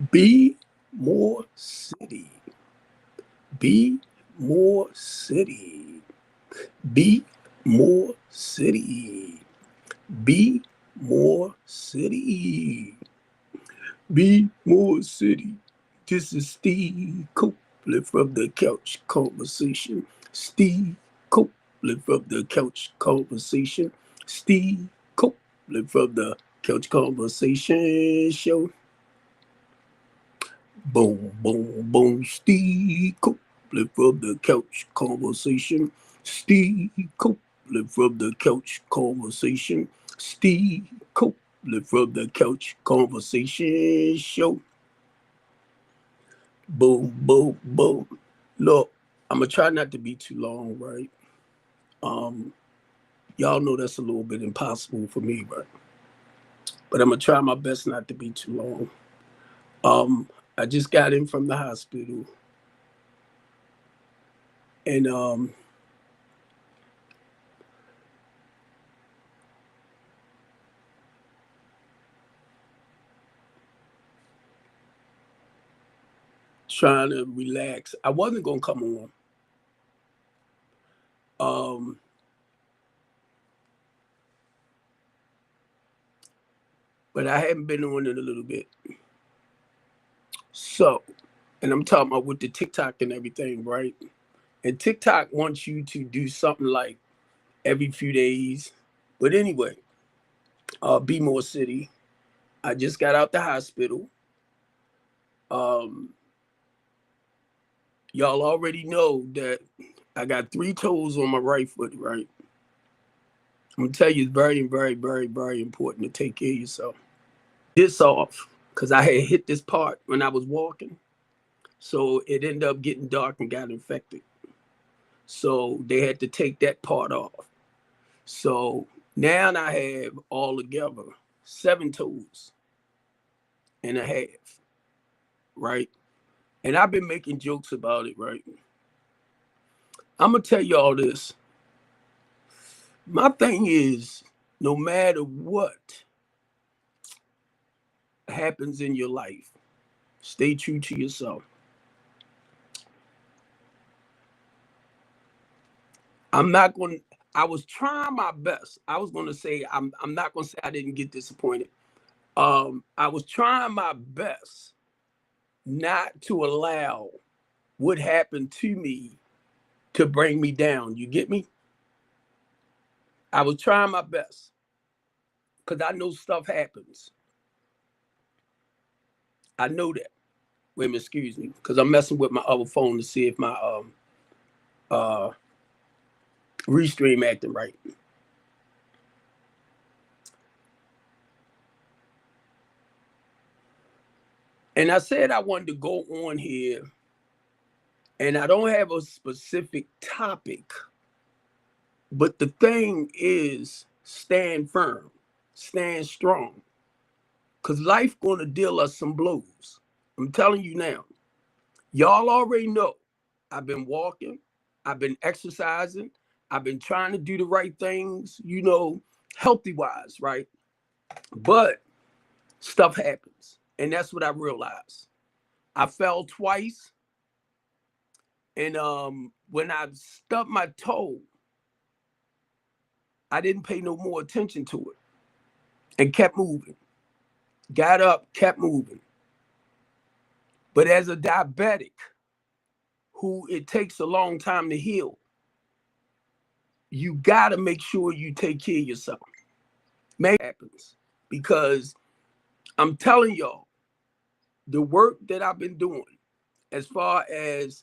Be more city. Be more city. Be more city. Be more city. Be more city. This is Steve Copeland from the Couch Conversation. Steve Copeland from the Couch Conversation. Steve Copeland from the Couch Conversation Show. Boom, boom, boom. Steve Copeland from the Couch Conversation. Steve Copeland from the Couch Conversation. Steve Copeland from the Couch Conversation Show. Boom, boom, boom. Look, I'm gonna try not to be too long, right? Um, y'all know that's a little bit impossible for me, right? But I'm gonna try my best not to be too long. Um, I just got in from the hospital, and trying to relax. I wasn't gonna come on. Um, but I haven't been on it a little bit. So, and I'm talking about with the TikTok and everything, right? And TikTok wants you to do something like every few days. But anyway, Be More City. I just got out the hospital. Um, y'all already know that I got three toes on my right foot, right? I'm gonna tell you, it's very, very, very, very important to take care of yourself. This off because I had hit this part when I was walking, so it ended up getting dark and got infected. So they had to take that part off. So now I have all together 7 toes and a half, right? And I've been making jokes about it, right? I'm gonna tell you all this. My thing is, no matter what happens in your life, stay true to yourself. I'm not going to, I was trying my best. I was going to say, I'm not going to say I didn't get disappointed. I was trying my best not to allow what happened to me to bring me down. You get me? I was trying my best because I know stuff happens. I know that. Wait a minute, excuse me, because I'm messing with my other phone to see if my uh restream acting right. And I said I wanted to go on here, and I don't have a specific topic, but the thing is stand firm, stand strong, because life gonna deal us some blows. I'm telling you now. Y'all already know I've been walking, I've been exercising, I've been trying to do the right things, healthy wise, right? But stuff happens. And that's what I realized. I fell twice. And when I stubbed my toe, I didn't pay no more attention to it and kept moving. Got up, kept moving. But as a diabetic who it takes a long time to heal, you got to make sure you take care of yourself. Make it happens because I'm telling y'all, the work that I've been doing as far as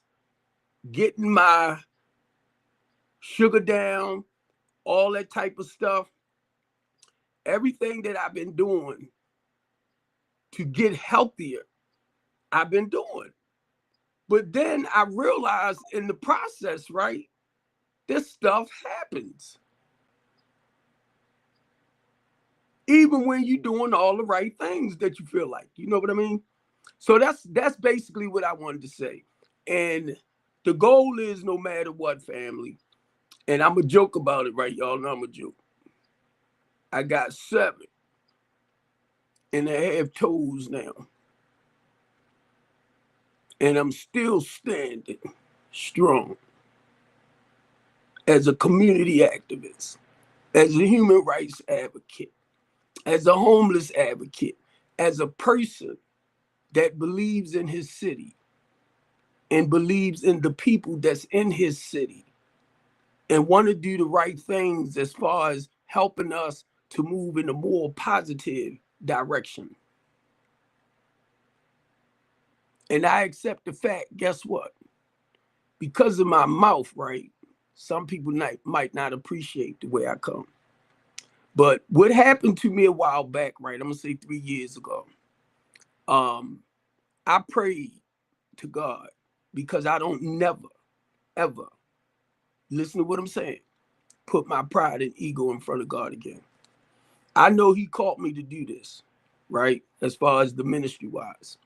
getting my sugar down, all that type of stuff, everything that I've been doing to get healthier, I've been doing. But then I realized in the process, right, this stuff happens. Even when you're doing all the right things that you feel like. You know what I mean? So that's basically what I wanted to say. And the goal is no matter what, family. And I'm a joke about it, right? Y'all know I'm a joke. I got 7 and a half toes now. And I'm still standing strong as a community activist, as a human rights advocate, as a homeless advocate, as a person that believes in his city and believes in the people that's in his city and want to do the right things as far as helping us to move in a more positive direction. And I accept the fact, guess what? Because of my mouth, right? Some people might not appreciate the way I come. But what happened to me a while back, right? I'm gonna say 3 years ago. I prayed to God because I don't never, ever, listen to what I'm saying, put my pride and ego in front of God again. I know he called me to do this, right? As far as the ministry wise.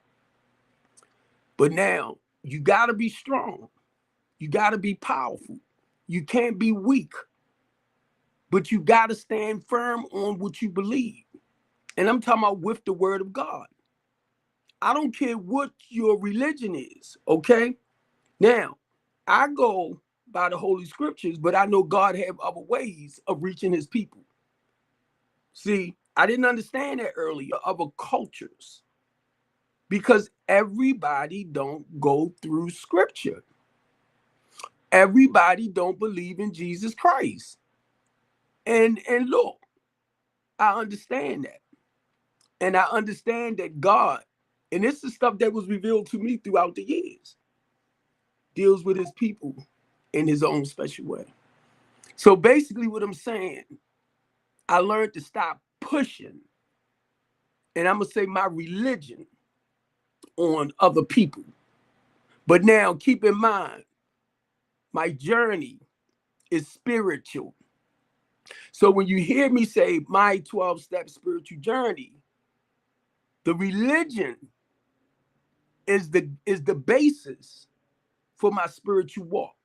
But now you got to be strong. You got to be powerful. You can't be weak, but you got to stand firm on what you believe. And I'm talking about with the word of God. I don't care what your religion is, okay? Now, I go by the Holy Scriptures, but I know God have other ways of reaching his people. See, I didn't understand that earlier, other cultures, because everybody don't go through Scripture. Everybody don't believe in Jesus Christ. And look, I understand that. And I understand that God, and this is stuff that was revealed to me throughout the years, deals with his people in his own special way. So basically what I'm saying, I learned to stop pushing, and I'm going to say my religion on other people. But now keep in mind, my journey is spiritual. So when you hear me say my 12-step spiritual journey, the religion is the basis for my spiritual walk.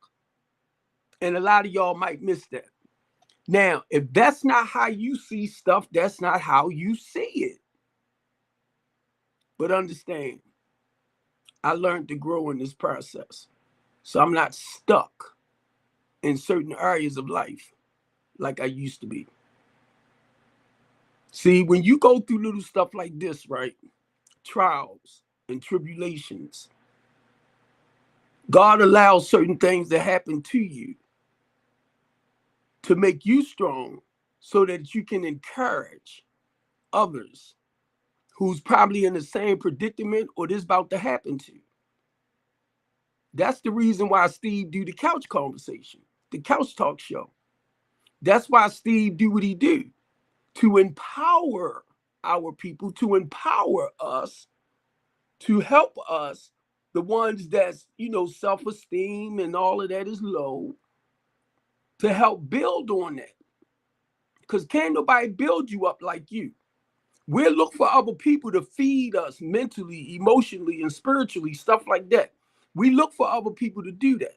And a lot of y'all might miss that. Now, if that's not how you see stuff, that's not how you see it. But understand, I learned to grow in this process. So I'm not stuck in certain areas of life like I used to be. See, when you go through little stuff like this, right? Trials and tribulations, God allows certain things to happen to you to make you strong so that you can encourage others who's probably in the same predicament or this about to happen to. That's the reason why Steve do the couch conversation, the couch talk show. That's why Steve do what he do, to empower our people, to empower us, to help us, the ones that's, self-esteem and all of that is low, to help build on that. Because can't nobody build you up like you. We'll look for other people to feed us mentally, emotionally, and spiritually, stuff like that. We look for other people to do that.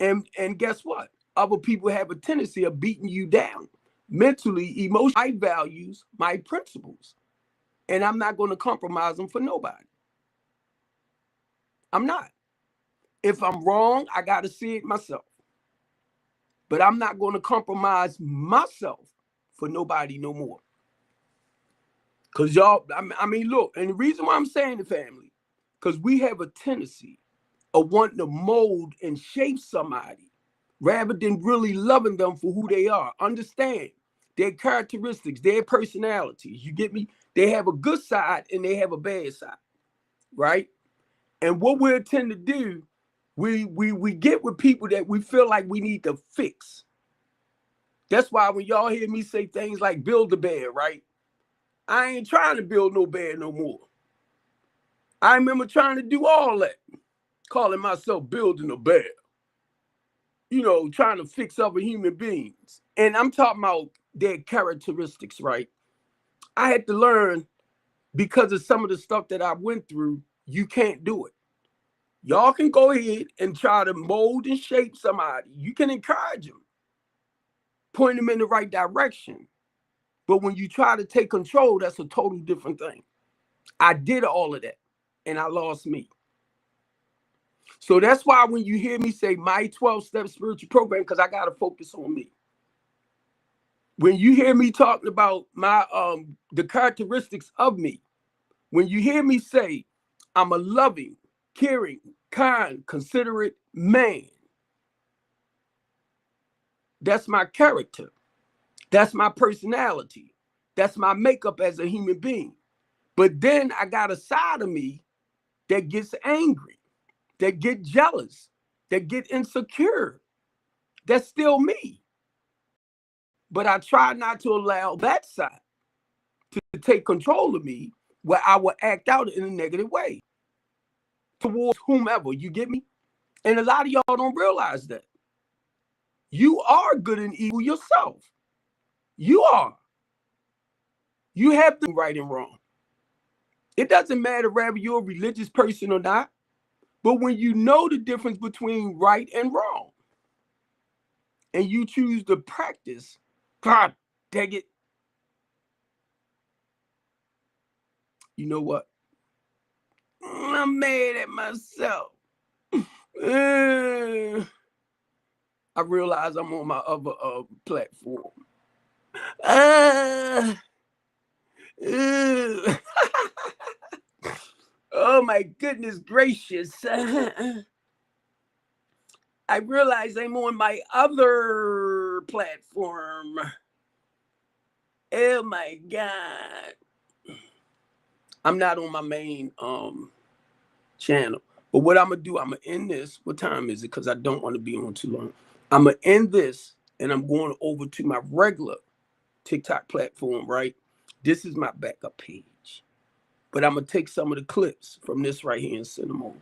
And guess what? Other people have a tendency of beating you down mentally, emotionally, my values, my principles. And I'm not going to compromise them for nobody. I'm not. If I'm wrong, I got to see it myself. But I'm not going to compromise myself for nobody no more. Because y'all, look, and the reason why I'm saying the family, because we have a tendency of wanting to mold and shape somebody rather than really loving them for who they are. Understand their characteristics, their personalities. You get me? They have a good side and they have a bad side, right? And what we tend to do, we get with people that we feel like we need to fix. That's why when y'all hear me say things like build a bear, right? I ain't trying to build no bear no more. I remember trying to do all that, calling myself building a bear. Trying to fix other human beings. And I'm talking about their characteristics, right? I had to learn, because of some of the stuff that I went through, you can't do it. Y'all can go ahead and try to mold and shape somebody. You can encourage them, point them in the right direction. But when you try to take control, that's a total different thing. I did all of that, and I lost me. So that's why when you hear me say my 12-step spiritual program, because I got to focus on me. When you hear me talking about my the characteristics of me, when you hear me say I'm a loving, caring, kind, considerate man, that's my character. That's my personality. That's my makeup as a human being. But then I got a side of me that gets angry, that get jealous, that get insecure. That's still me. But I try not to allow that side to take control of me where I will act out in a negative way towards whomever. You get me? And a lot of y'all don't realize that. You are good and evil yourself. You are. You have the right and wrong. It doesn't matter whether you're a religious person or not, but when you know the difference between right and wrong, and you choose to practice, God dang it. You know what? I'm mad at myself. I realize I'm on my other platform. Oh my goodness gracious. I realize I'm on my other platform. Oh my God. I'm not on my main channel. But what I'm gonna do, I'm gonna end this. What time is it? Because I don't want to be on too long. I'm gonna end this and I'm going over to my regular TikTok platform, right? This is my backup page. But I'm gonna take some of the clips from this right here and send them over.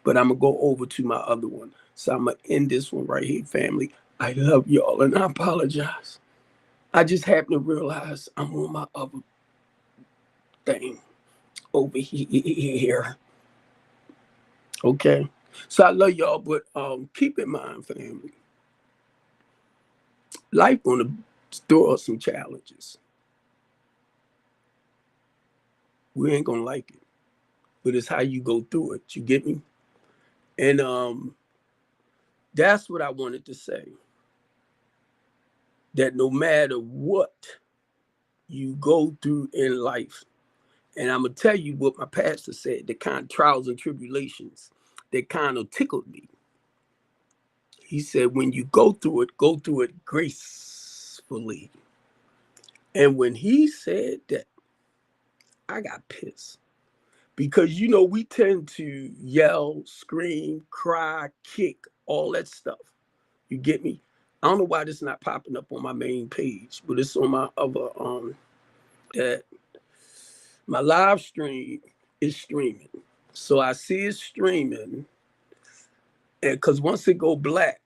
But I'm gonna go over to my other one. So I'm gonna end this one right here, family. I love y'all and I apologize. I just happen to realize I'm on my other thing over here. Okay. So I love y'all, but keep in mind, family, life gonna throw us some challenges. We ain't gonna like it, but it's how you go through it. You get me? And that's what I wanted to say. That no matter what you go through in life, and I'm gonna tell you what my pastor said, the kind of trials and tribulations that kind of tickled me. He said, when you go through it gracefully. And when he said that, I got pissed. Because, you know, we tend to yell, scream, cry, kick, all that stuff. You get me? I don't know why this is not popping up on my main page, but it's on my other, that my live stream is streaming. So I see it streaming. And because once it go black,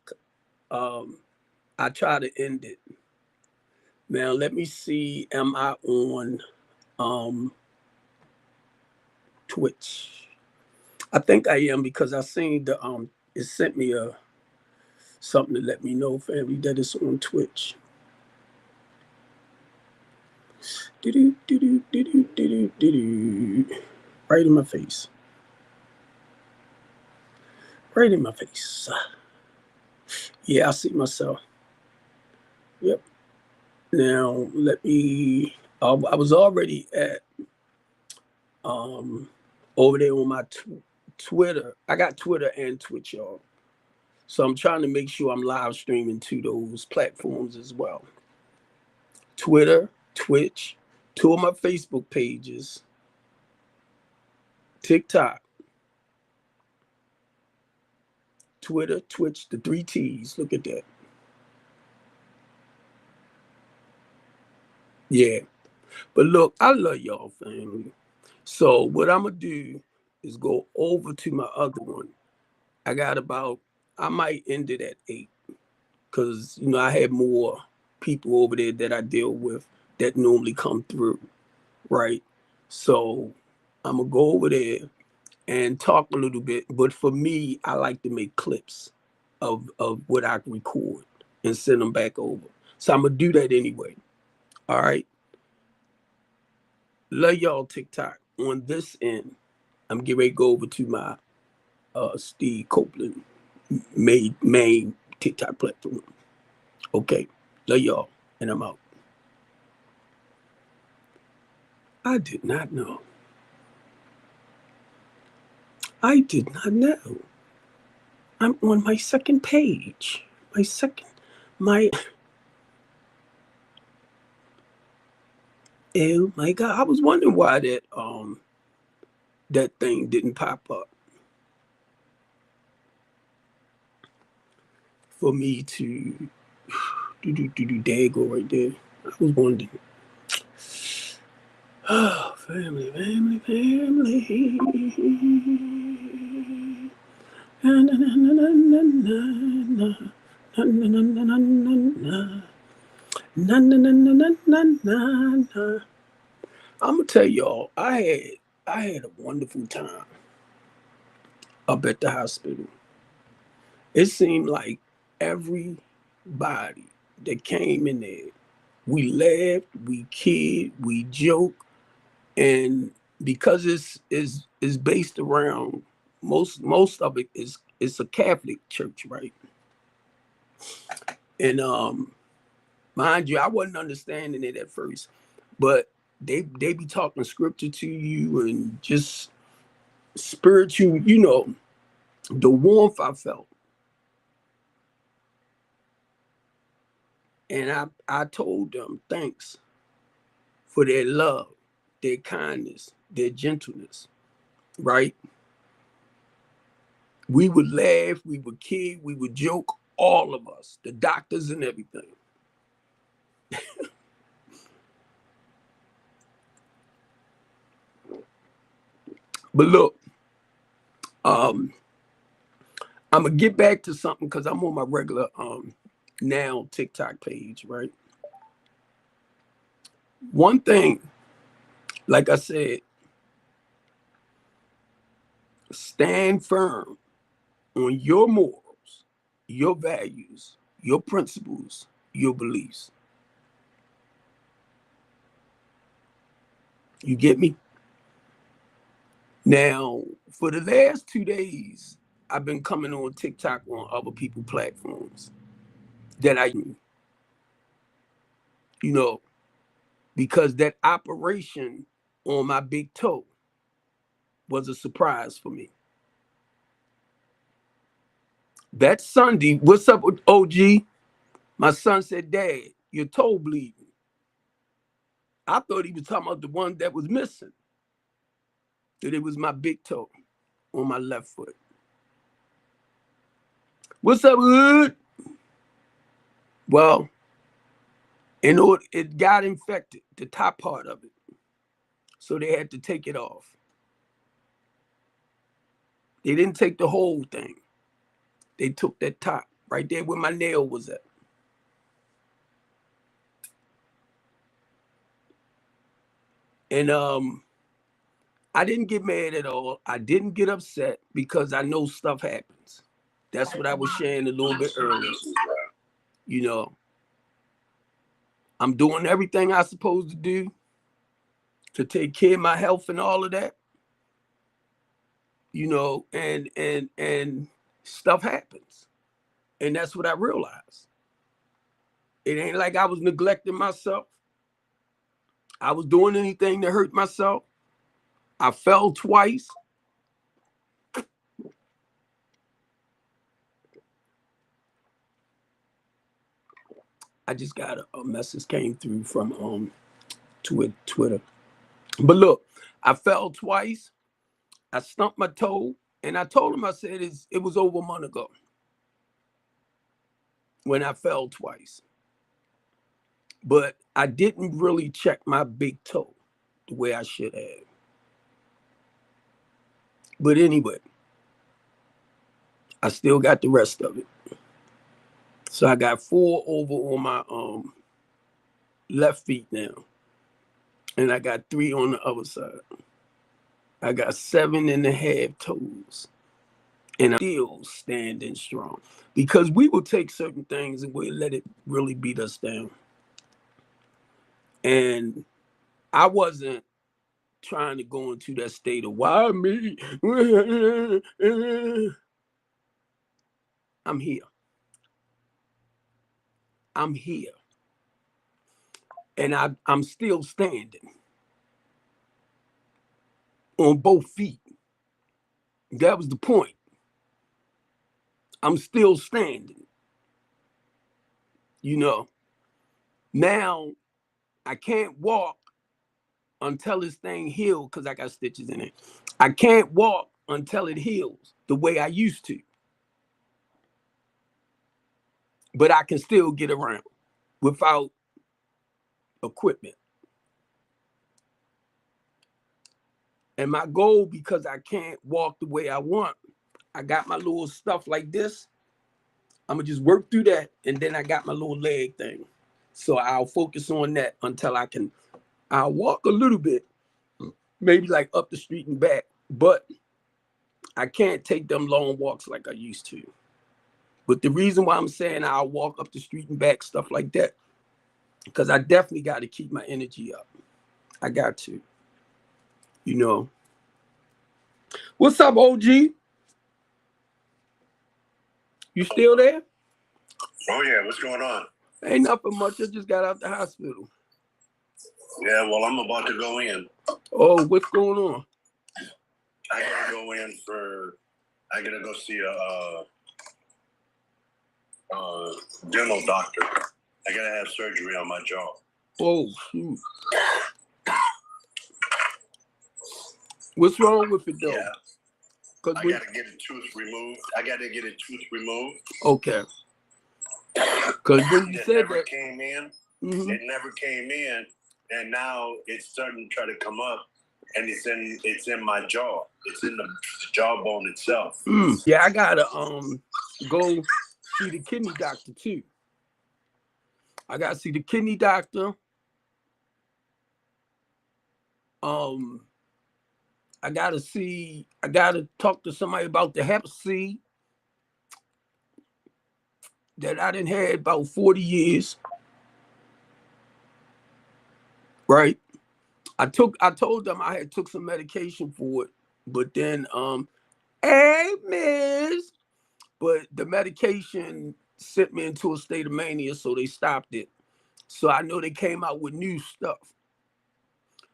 I try to end it. Now, let me see, am I on Twitch? I think I am because I seen the it sent me a something to let me know, family, that it's on Twitch. Right in my face. Right in my face. Yeah, I see myself. Yep. Now let me. I was already at over there on my Twitter. I got Twitter and Twitch, y'all. So I'm trying to make sure I'm live streaming to those platforms as well. Twitter, Twitch, 2 of my Facebook pages, TikTok, Twitter, Twitch, the 3 T's. Look at that. Yeah. But look, I love y'all, family. So what I'm going to do is go over to my other one. I might end it at 8 because, you know, I have more people over there that I deal with that normally come through, right? So I'm going to go over there and talk a little bit. But for me, I like to make clips of what I record and send them back over. So I'm going to do that anyway. All right. Love y'all, TikTok. On this end, I'm getting ready to go over to my Steve Copeland main TikTok platform. Okay, love y'all, and I'm out. I did not know. I did not know. I'm on my second page. My oh my God. I was wondering why that thing didn't pop up for me to there you go right there. I was wondering. Oh, family. Na, na, na, na, na, na, na. Na, na, na, na, na, na, na. Na, na, na, na, na, na, na, na. I'm gonna tell y'all, I had a wonderful time up at the hospital. It seemed like everybody that came in there, we laughed, we kid, we joke, and because it's based around most of it is it's a Catholic church, right? And mind you, I wasn't understanding it at first, but they be talking scripture to you and just spiritual, the warmth I felt. And I told them thanks for their love, their kindness, their gentleness, right? We would laugh, we would kid, we would joke, all of us, the doctors and everything. But look, um, I'm gonna get back to something because I'm on my regular now TikTok page, right? One thing, like I said, stand firm on your morals, your values, your principles, your beliefs. You get me? Now, for the last 2 days, I've been coming on TikTok on other people platforms that you know, because that operation on my big toe was a surprise for me. That Sunday, what's up with OG? My son said, Dad, your toe bleeding. I thought he was talking about the one that was missing, that it was my big toe on my left foot. What's up, Hood? Well, in order, it got infected, the top part of it. So they had to take it off. They didn't take the whole thing. They took that top right there where my nail was at. And I didn't get mad at all. I didn't get upset because I know stuff happens. That's what I was sharing a little bit earlier. You know, I'm doing everything I'm supposed to do to take care of my health and all of that. And stuff happens. And that's what I realized. It ain't like I was neglecting myself. I was doing anything to hurt myself. I fell twice. I just got a message came through from Twitter. But look, I fell twice. I stumped my toe, and I told him, I said it was over a month ago when I fell twice. But I didn't really check my big toe the way I should have. But anyway, I still got the rest of it. So I got 4 over on my left feet now. And I got 3 on the other side. I got 7.5 toes. And I'm still standing strong. Because we will take certain things and we'll let it really beat us down. And I wasn't trying to go into that state of why me? I'm here. I'm here. And I'm still standing on both feet. That was the point. I'm still standing. You know, now I can't walk until this thing heals because I got stitches in it. I can't walk until it heals the way I used to. But I can still get around without equipment. And my goal, because I can't walk the way I want, I got my little stuff like this. I'm gonna just work through that, and then I got my little leg thing. So I'll focus on that until I'll walk a little bit, maybe like up the street and back, but I can't take them long walks like I used to. But the reason why I'm saying I'll walk up the street and back, stuff like that, because I definitely got to keep my energy up. I got to. You know. What's up, OG? You still there? Oh yeah, what's going on? Ain't nothing much. I just got out the hospital. Yeah, well, I'm about to go in. Oh, what's going on? I gotta go in I gotta go see a dental doctor. I gotta have surgery on my jaw. Oh, shoot. What's wrong with it, though? Yeah. I gotta get a tooth removed. Okay. Because when you said that came in, it never came in, and now it's starting to try to come up, and it's in my jaw. It's in the jawbone itself. Yeah, I gotta go see the kidney doctor too. I gotta see the kidney doctor. I gotta talk to somebody about the Hep C that I done had about 40 years. Right. I told them I had took some medication for it, but then hey miss, but the medication sent me into a state of mania, so they stopped it. So I know they came out with new stuff.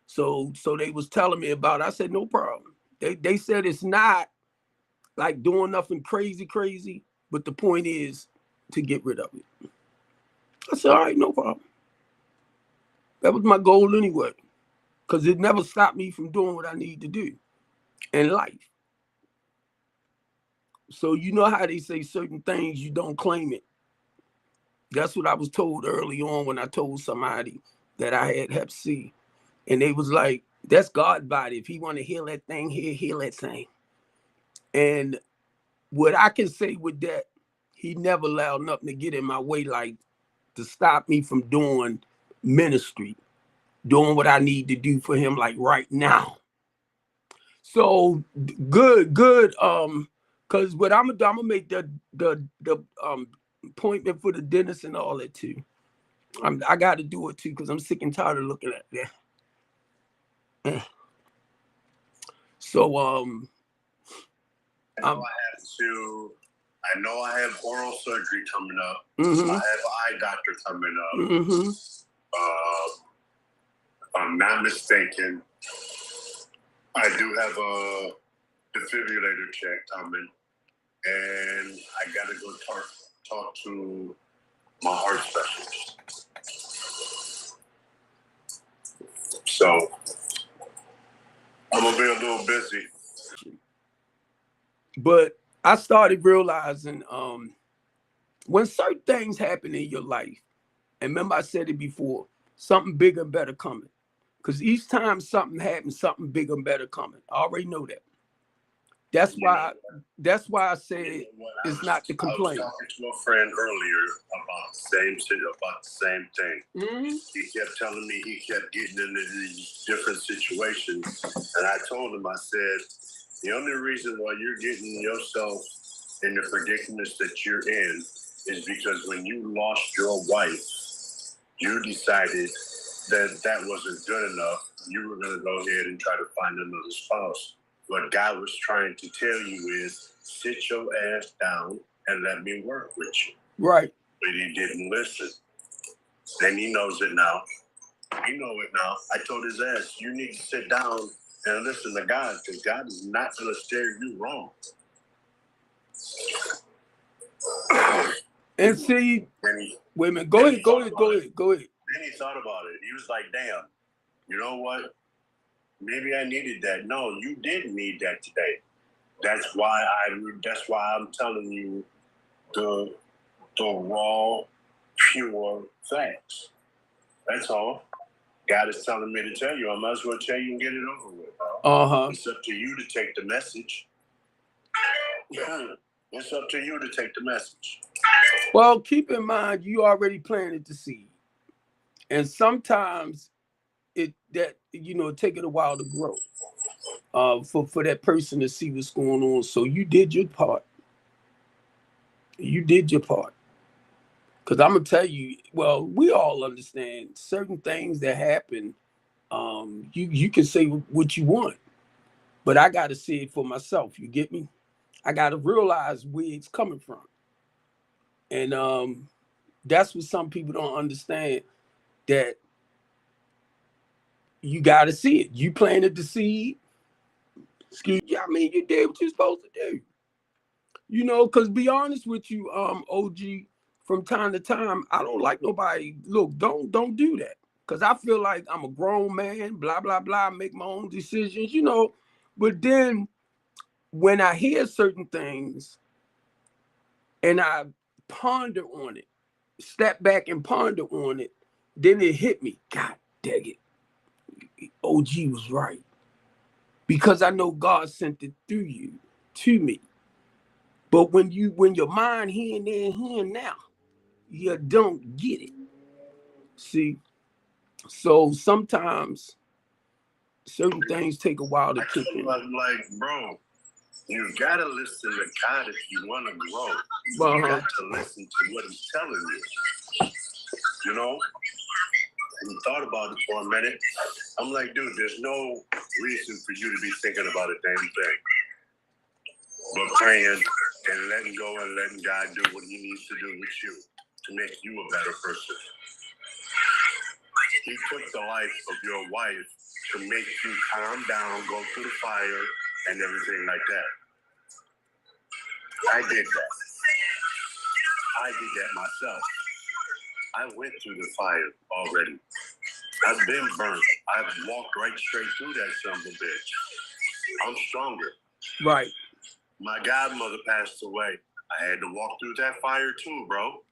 So they was telling me about it. I said, no problem. They said it's not like doing nothing crazy, but the point is to get rid of it. I said, all right, no problem. That was my goal anyway, because it never stopped me from doing what I need to do in life. So you know how they say certain things, you don't claim it. That's what I was told early on when I told somebody that I had Hep C. And they was like, that's God's body. If he want to heal that thing, he'll heal that thing. And what I can say with that, he never allowed nothing to get in my way, like to stop me from doing ministry, doing what I need to do for him, like right now. So good. Cause what I'm gonna make the appointment for the dentist and all that too. I got to do it too, because I'm sick and tired of looking at that. So I know I have oral surgery coming up. I have an eye doctor coming up. If I'm not mistaken, I do have a defibrillator check coming, and I gotta go talk to my heart specialist. So I'm gonna be a little busy. But I started realizing when certain things happen in your life, and remember I said it before, something bigger and better coming. Because each time something happens, something bigger and better coming. I already know that. That's why I said it's not to complain. I was talking to a friend earlier about the same thing. He kept telling me he kept getting into these different situations, and I told him, I said, the only reason why you're getting yourself in the predicaments that you're in is because when you lost your wife, you decided that wasn't good enough you were going to go ahead and try to find another spouse. What God was trying to tell you is sit your ass down and let me work with you. Right. But he didn't listen. And he knows it now. He know it now. I told his ass, you need to sit down and listen to God, because God is not going to steer you wrong. And see, And wait a minute, go ahead. Then he thought about it. He was like, damn, you know what? Maybe I needed that. No, you didn't need that today. That's why I'm telling you the raw, pure facts. That's all. God is telling me to tell you. I might as well tell you and get it over with. It's up to you to take the message. It's up to you to take the message. Well, keep in mind, you already planted the seed. And sometimes take it a while to grow. For that person to see what's going on. So you did your part. You did your part. Because I'm gonna tell you, well, we all understand certain things that happen. You can say what you want, but I gotta see it for myself. You get me? I gotta realize where it's coming from. And that's what some people don't understand, that you gotta see it. You planted the seed. Excuse me, I mean, you did what you're supposed to do. Because be honest with you, OG, from time to time, I don't like nobody. Look, don't do that. Because I feel like I'm a grown man, blah, blah, blah, make my own decisions, But then when I hear certain things and I ponder on it, step back and ponder on it, then it hit me. God dang it. OG was right. Because I know God sent it through you to me. But when your mind here and there and here and now, you don't get it. See? So sometimes certain things take a while to kick in. I'm like, bro, you've got to listen to God if you want to grow. You got to listen to what he's telling you. And you thought about it for a minute. I'm like, dude, there's no reason for you to be thinking about a damn thing. But praying and letting go and letting God do what he needs to do with you to make you a better person. He took the life of your wife to make you calm down, go through the fire, and everything like that. I did that. I did that myself. I went through the fire already. I've been burnt. I've walked right straight through that son of a bitch. I'm stronger. Right. My godmother passed away. I had to walk through that fire too, bro.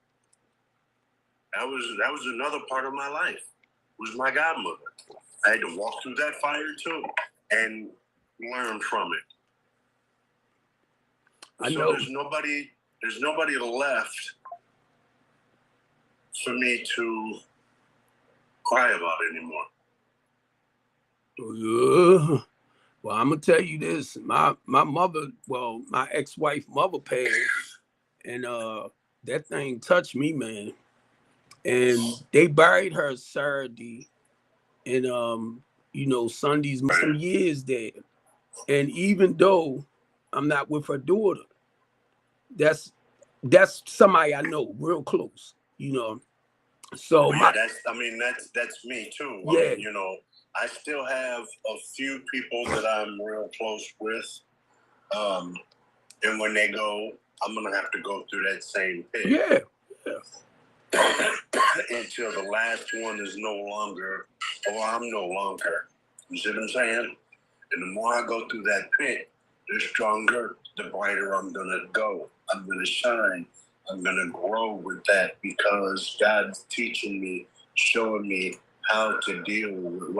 That was another part of my life. Was my godmother. I had to walk through that fire too and learn from it. I know. There's nobody left for me to cry about anymore. Well, I'm gonna tell you this. My mother, my ex-wife mother passed, and that thing touched me, man. And they buried her Saturday, and Sunday's some years there. And even though I'm not with her daughter, that's somebody I know real close, So that's me too. Yeah. I still have a few people that I'm real close with. And when they go, I'm gonna have to go through that same pit. Yeah. Until the last one is no longer, or I'm no longer. You see what I'm saying? And the more I go through that pit, the stronger, the brighter I'm gonna go. I'm gonna shine. I'm gonna grow with that, because God's teaching me, showing me how to deal with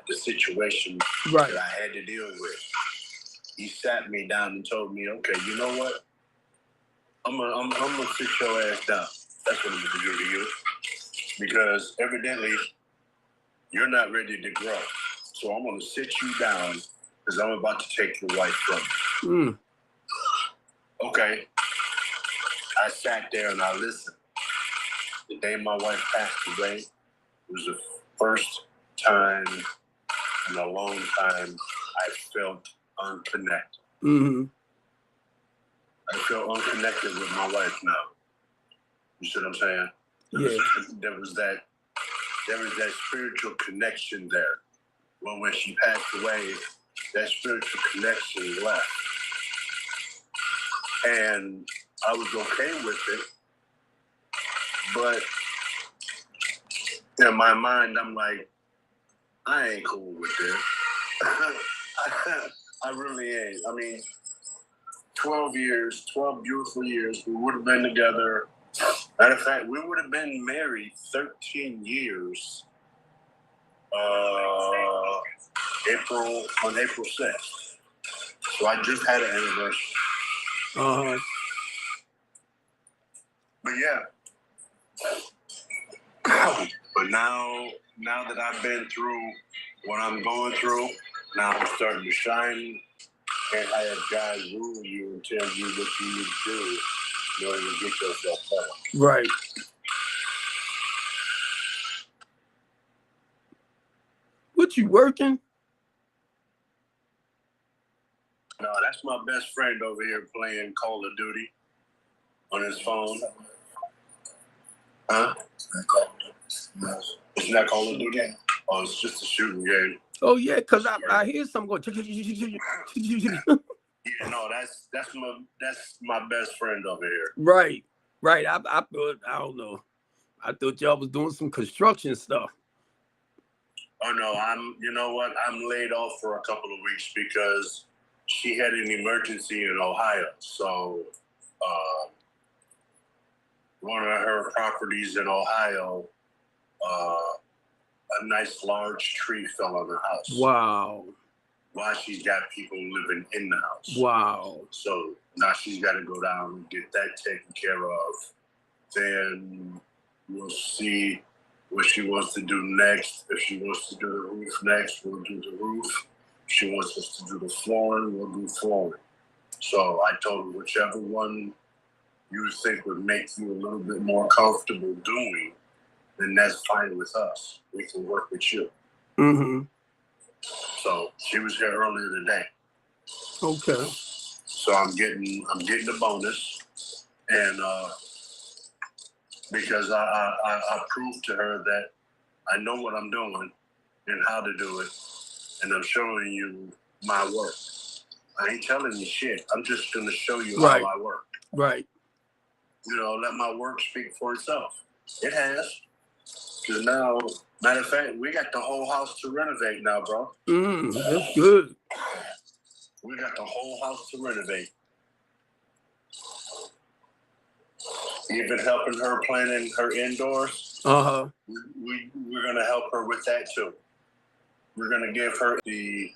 the situation Right. that I had to deal with. He sat me down and told me, okay, you know what? I'm gonna sit your ass down. That's what I'm gonna do to you, because evidently you're not ready to grow. So I'm gonna sit you down because I'm about to take your wife from you. Okay. I sat there and I listened. The day my wife passed away was the first time in a long time, I felt unconnected. Mm-hmm. I feel unconnected with my wife now. You see what I'm saying? Yeah. There was that spiritual connection there. Well, when she passed away, that spiritual connection left. And I was okay with it. But in my mind, I'm like, I ain't cool with this. I really ain't. I mean, 12 beautiful years, we would have been together. Matter of fact, we would have been married 13 years on April 6th. So I just had an anniversary. Uh-huh. But yeah. But now that I've been through what I'm going through, now I'm starting to shine. Can't have guys rule you and tell you what you need to do in order to get yourself better. Right. What, you working? No, that's my best friend over here playing Call of Duty on his phone. Huh? It's not Call of Duty? Oh, it's just a shooting game. Oh yeah, because I hear something going. Yeah, no, that's my best friend over here. Right. I thought, I don't know. I thought y'all was doing some construction stuff. Oh no, you know what? I'm laid off for a couple of weeks because she had an emergency in Ohio. So one of her properties in Ohio, a nice large tree fell on her house. Wow. While she's got people living in the house. Wow. So now she's got to go down and get that taken care of. Then we'll see what she wants to do next. If she wants to do the roof next, we'll do the roof. If she wants us to do the flooring, we'll do flooring. So I told her whichever one you think would make you a little bit more comfortable doing, then that's fine with us. We can work with you. Mm-hmm. So she was here earlier today. Okay. So I'm getting the bonus, and because I proved to her that I know what I'm doing and how to do it, and I'm showing you my work. I ain't telling you shit. I'm just gonna show you how I work. Right. You know, let my work speak for itself. It has. Because now, matter of fact, we got the whole house to renovate now, bro. That's good. We got the whole house to renovate. Even helping her planning her indoors. Uh-huh. We're going to help her with that, too. We're going to give her the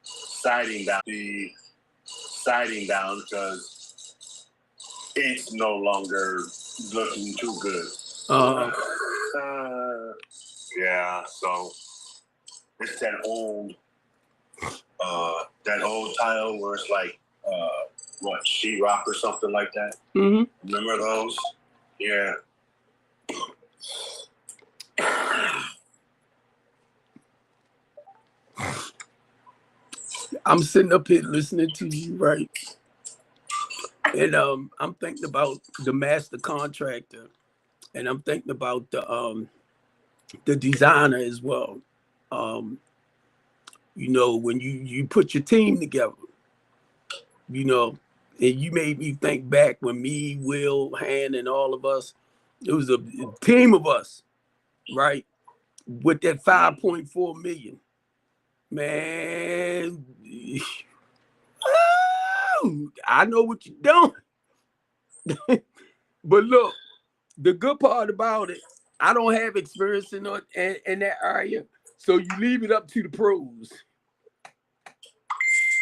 siding down because it's no longer looking too good. Uh-huh. Yeah, so it's that old tile where it's like sheetrock or something like that. Mm-hmm. Remember those? Yeah. I'm sitting up here listening to you, right? And I'm thinking about the master contractor, and I'm thinking about the designer as well. You know, when you put your team together, you know, and you made me think back when me, Will, Han, and all of us, it was a team of us, right? With that 5.4 million. Man, I know what you're doing. But look, the good part about it, I don't have experience in that area, so you leave it up to the pros.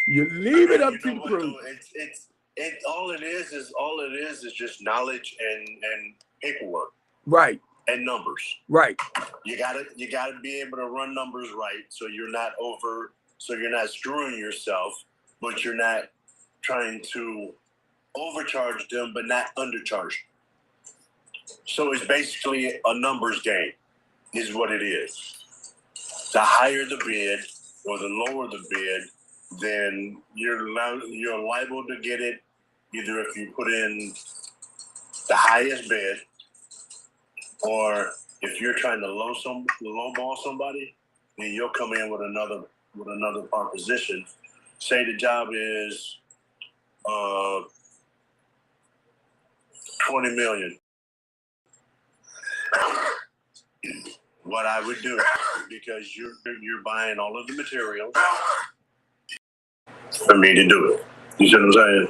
You leave it up to the pros. All it is just knowledge and paperwork. Right. And numbers. Right. You gotta be able to run numbers right, so you're not screwing yourself, but you're not trying to overcharge them but not undercharge. So it's basically a numbers game, is what it is. The higher the bid, or the lower the bid, then you're liable to get it either if you put in the highest bid, or if you're trying to lowball somebody, then you'll come in with another proposition. Say the job is $20 million. What I would do, because you're buying all of the materials for me to do it. You see what I'm saying?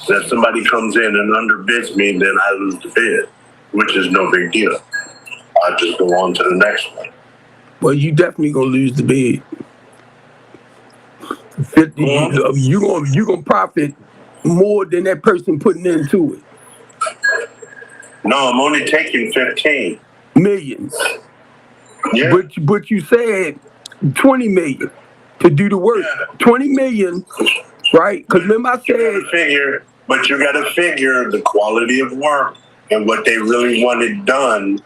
So if somebody comes in and underbids me, then I lose the bid, which is no big deal. I just go on to the next one. Well, you definitely gonna lose the bid. 50, you gonna profit more than that person putting into it. No, I'm only taking 15 millions. Yeah. But you said 20 million to do the work. Yeah. 20 million, right? Because remember I said, but you got to figure the quality of work and what they really wanted done.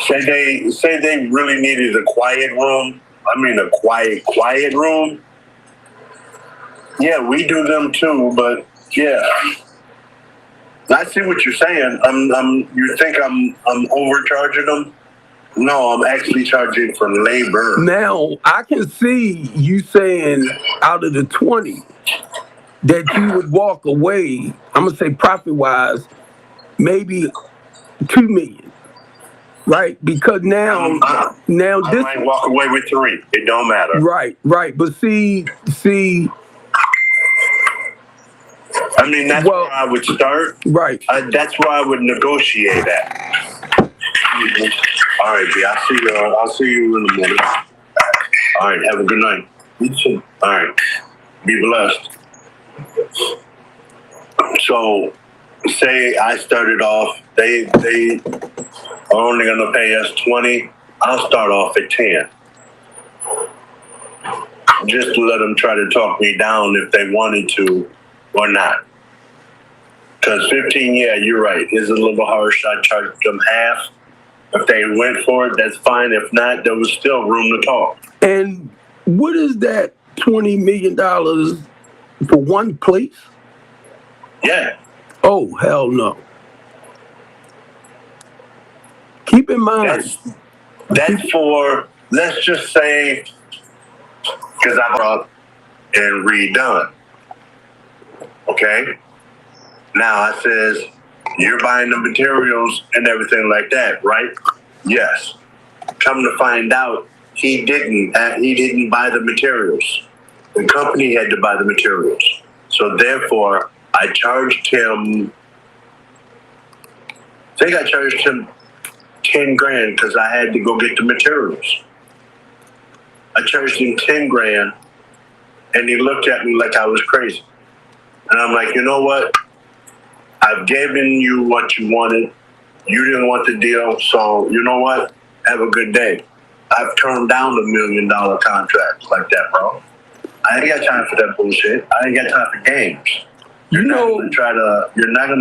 Say they really needed a quiet room. I mean, a quiet room. Yeah, we do them too, but yeah. I see what you're saying. You think I'm overcharging them? No, I'm actually charging for labor. Now, I can see you saying out of the 20 that you would walk away, I'm going to say profit-wise, maybe 2 million, right? Because now I might walk away with 3. It don't matter. Right. But see. I mean, that's where I would start. Right. That's where I would negotiate at. All right, B. I'll see you in a minute. All right. Have a good night. You too. All right. Be blessed. So, say I started off. They are only going to pay us 20. I'll start off at 10. Just to let them try to talk me down if they wanted to or not. Because 15, yeah, you're right. Is a little harsh. I charged them half. If they went for it, that's fine. If not, there was still room to talk. And what is that $20 million for one place? Yeah. Oh, hell no. Keep in mind. That's for, let's just say, because I brought and redone. Okay? Now, I says, you're buying the materials and everything like that, right? Yes. Come to find out, he didn't buy the materials. The company had to buy the materials. So therefore, I charged him, I think I charged him 10 grand because I had to go get the materials. I charged him 10 grand and he looked at me like I was crazy. And I'm like, you know what? I've given you what you wanted. You didn't want the deal, so you know what? Have a good day. I've turned down $1 million contracts like that, bro. I ain't got time for that bullshit. I ain't got time for games. You're not gonna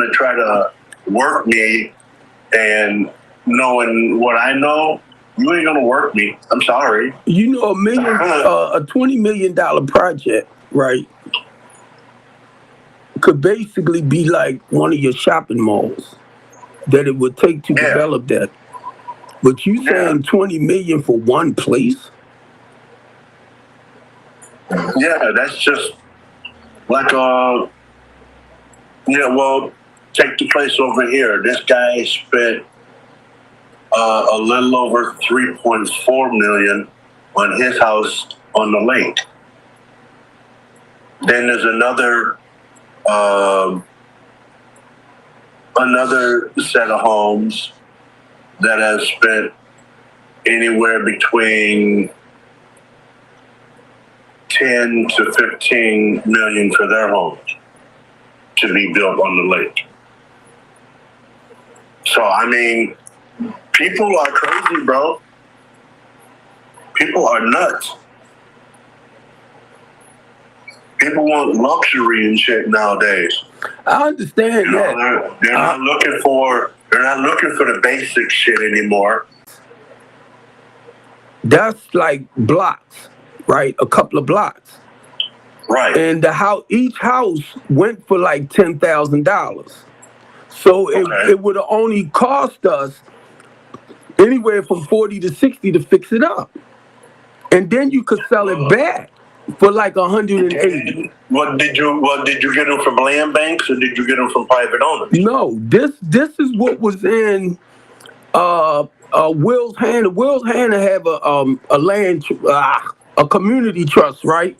try to work me, and knowing what I know, you ain't gonna work me. I'm sorry. You know, a $20 million project, right, could basically be like one of your shopping malls that it would take to develop that. But you saying 20 million for one place? Yeah, that's just like take the place over here. This guy spent a little over 3.4 million on his house on the lake. Then there's another set of homes that have spent anywhere between 10 to 15 million for their homes to be built on the lake. So, I mean, people are crazy, bro. People are nuts. People want luxury and shit nowadays. I understand that. They're not looking for the basic shit anymore. That's like blocks, right? A couple of blocks. Right. And each house went for like $10,000. So it would have only cost us anywhere from 40 to 60 to fix it up. And then you could sell it back for like 180. What did you get them from land banks, or did you get them from private owners? No, this is what was in Will's hand. Will's hand have a land a community trust, right?